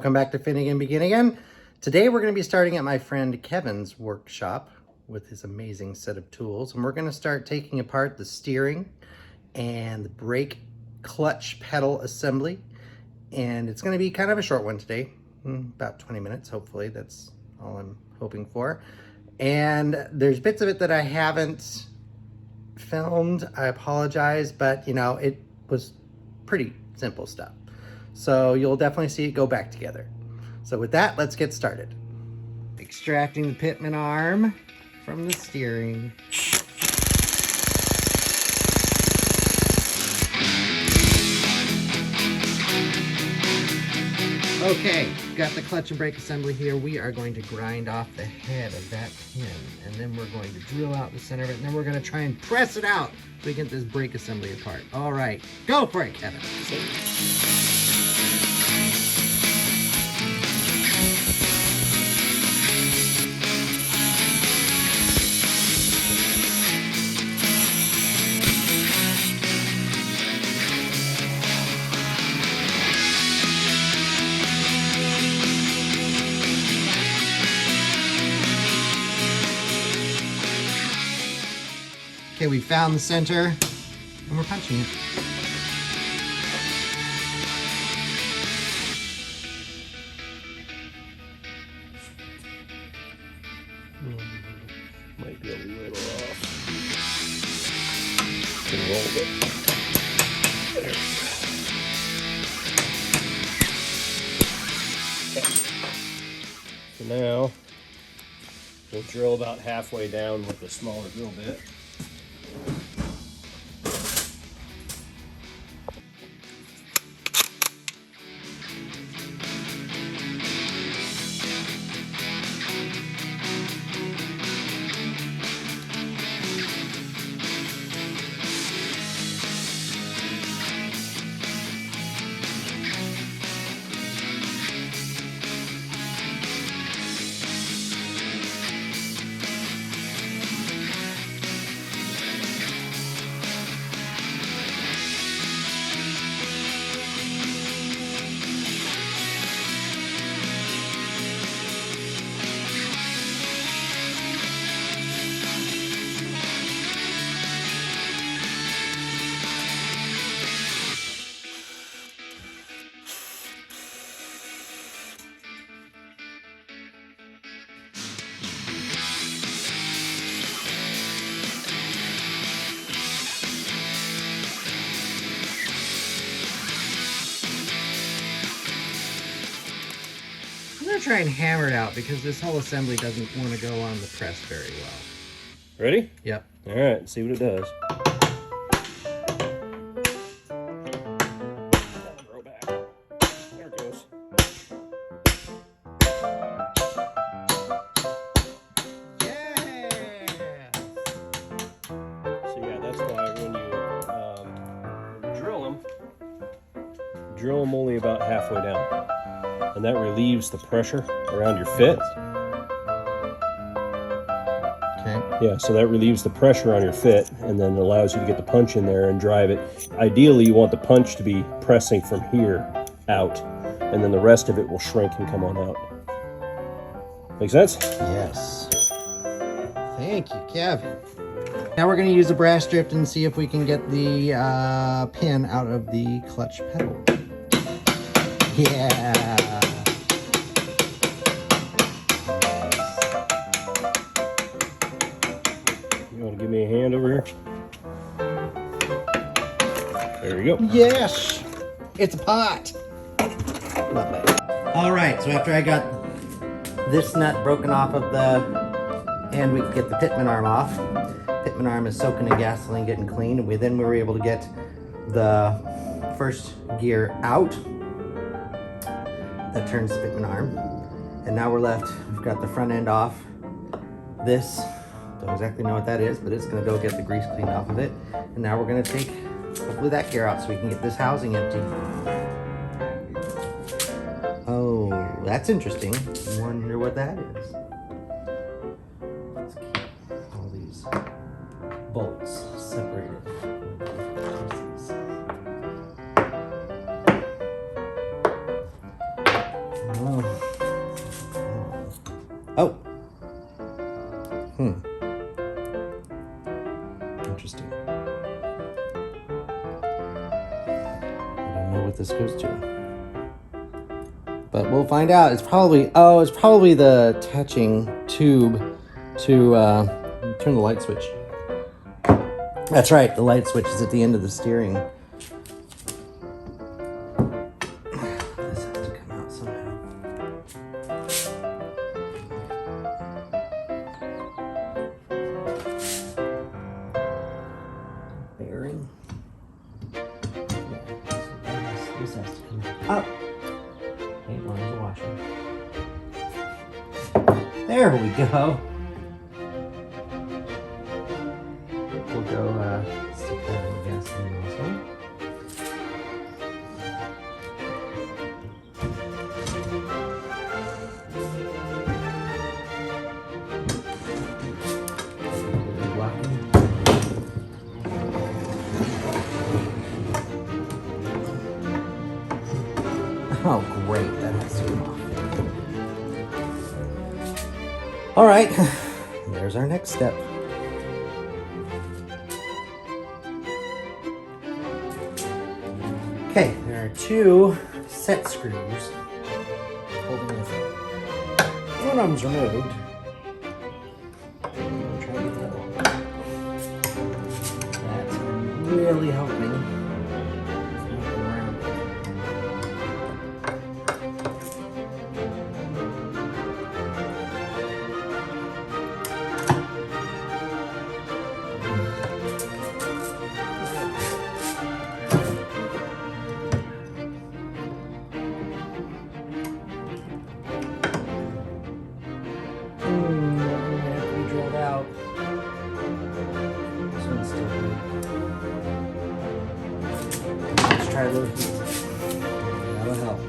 Welcome back to Finnegan Begin Again. Today we're going to be starting at my friend Kevin's workshop with his amazing set of tools, and we're going to start taking apart the steering and the brake clutch pedal assembly. And it's going to be kind of a short one today, about 20 minutes hopefully. That's all I'm hoping for. And there's bits of it that I haven't filmed. I apologize, but you know, it was pretty simple stuff. So you'll definitely see it go back together. So with that, let's get started. Extracting the pitman arm from the steering. Okay, got the clutch and brake assembly here. We are going to grind off the head of that pin, and then we're going to drill out the center of it, and then we're going to try and press it out so we get this brake assembly apart. All right, go for it, Kevin. Okay, we found the center, and we're punching it. Might be a little off. Can roll it. There. Okay. So now we'll drill about halfway down with a smaller drill bit. I'm gonna try and hammer it out because this whole assembly doesn't want to go on the press very well. Ready? Yep. All right, see what it does. Throw back. There it goes. Yeah! So yeah, that's why when you drill them only about halfway down. And that relieves the pressure around your fit. Okay. Yeah, so that relieves the pressure on your fit and then allows you to get the punch in there and drive it. Ideally, you want the punch to be pressing from here out, and then the rest of it will shrink and come on out. Make sense? Yes. Thank you, Kevin. Now we're going to use a brass strip and see if we can get the pin out of the clutch pedal. Yeah. You want to give me a hand over here? There you go. Yes! It's a pot! Lovely. Alright, so after I got this nut broken off of the end, we could get the pitman arm off. Pitman arm is soaking in gasoline, getting clean, and then we were able to get the first gear out. That turns the pitman arm. And now we're left, we've got the front end off. This, don't exactly know what that is, but it's gonna go get the grease cleaned off of it. And now we're gonna take, hopefully, that gear out so we can get this housing empty. Oh, that's interesting. I wonder what that is. Let's keep all these bolts separated. what this goes to. But we'll find out. It's probably the attaching tube to turn the light switch. That's right, the light switch is at the end of the steering. This has to come out somehow. Bearing. This has to come up. Hey, where's the washer? There we go. We'll go stick that in the gasoline also. Oh, great, that has to come off. All right, there's our next step. Okay, there are 2 set screws holding this up. One of them's removed. I'm trying to get the other one. That's really helping. Try those pieces. That'll help.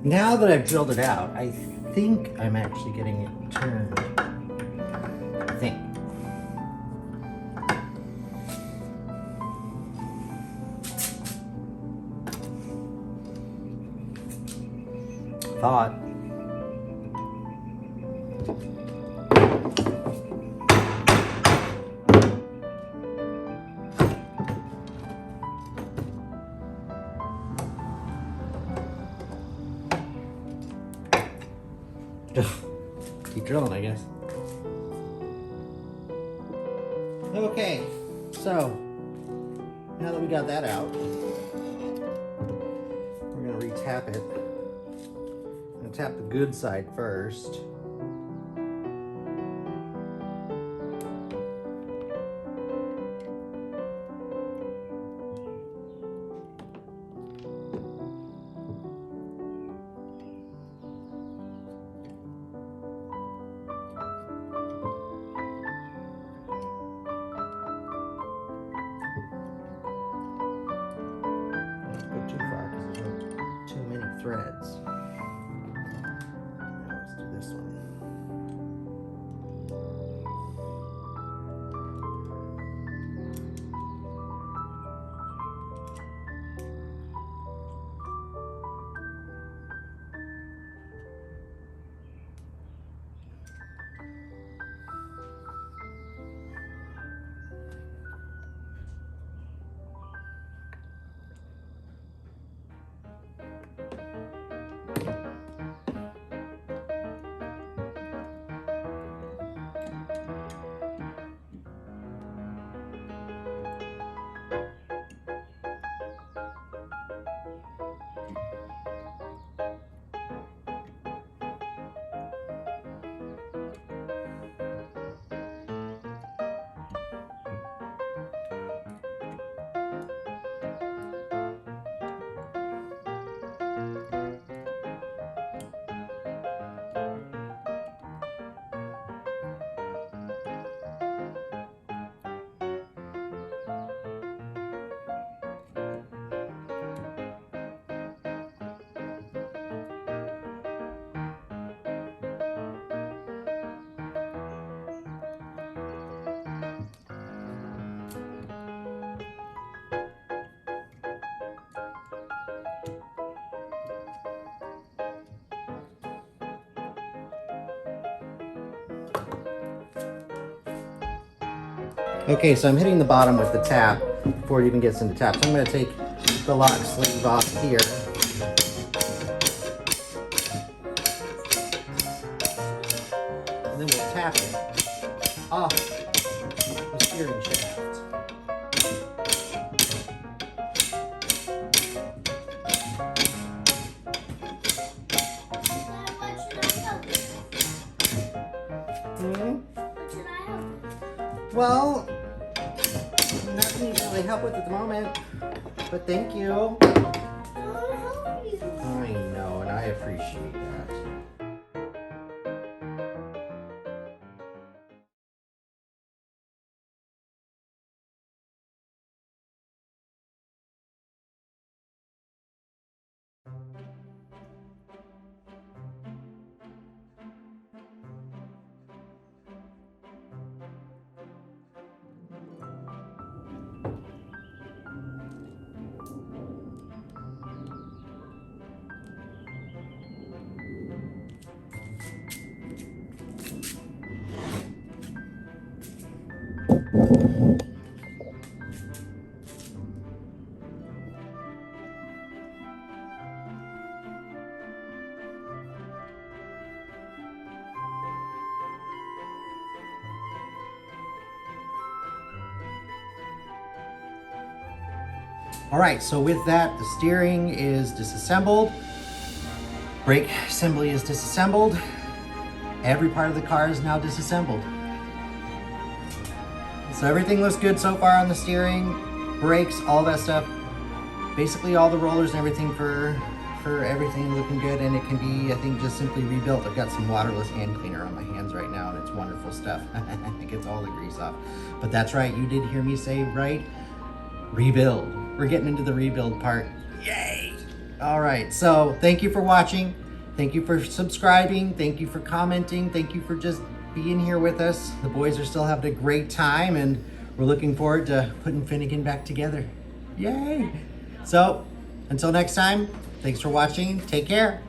Now that I've drilled it out, I think I'm actually getting it turned. I think. Thought. Keep drilling, I guess. Okay, so now that we got that out, we're gonna re-tap it. I'm gonna tap the good side first. Threads. Now let's do this one. Okay, so I'm hitting the bottom with the tap before it even gets into tap. So I'm going to take the lock sleeve off here. And then we'll tap it off the steering shaft. Well, nothing to really help with at the moment, but thank you. I know, and I appreciate that. All right, so with that, the steering is disassembled. Brake assembly is disassembled. Every part of the car is now disassembled. So everything looks good so far on the steering, brakes, all that stuff. Basically all the rollers and everything for everything looking good, and it can be, I think, just simply rebuilt. I've got some waterless hand cleaner on my hands right now, and it's wonderful stuff. It gets all the grease off. But that's right, you did hear me say right, rebuild. We're getting into the rebuild part. Yay! All right, so thank you for watching. Thank you for subscribing. Thank you for commenting. Thank you for just being here with us. The boys are still having a great time, and we're looking forward to putting Finnegan back together. Yay! So, until next time, thanks for watching. Take care.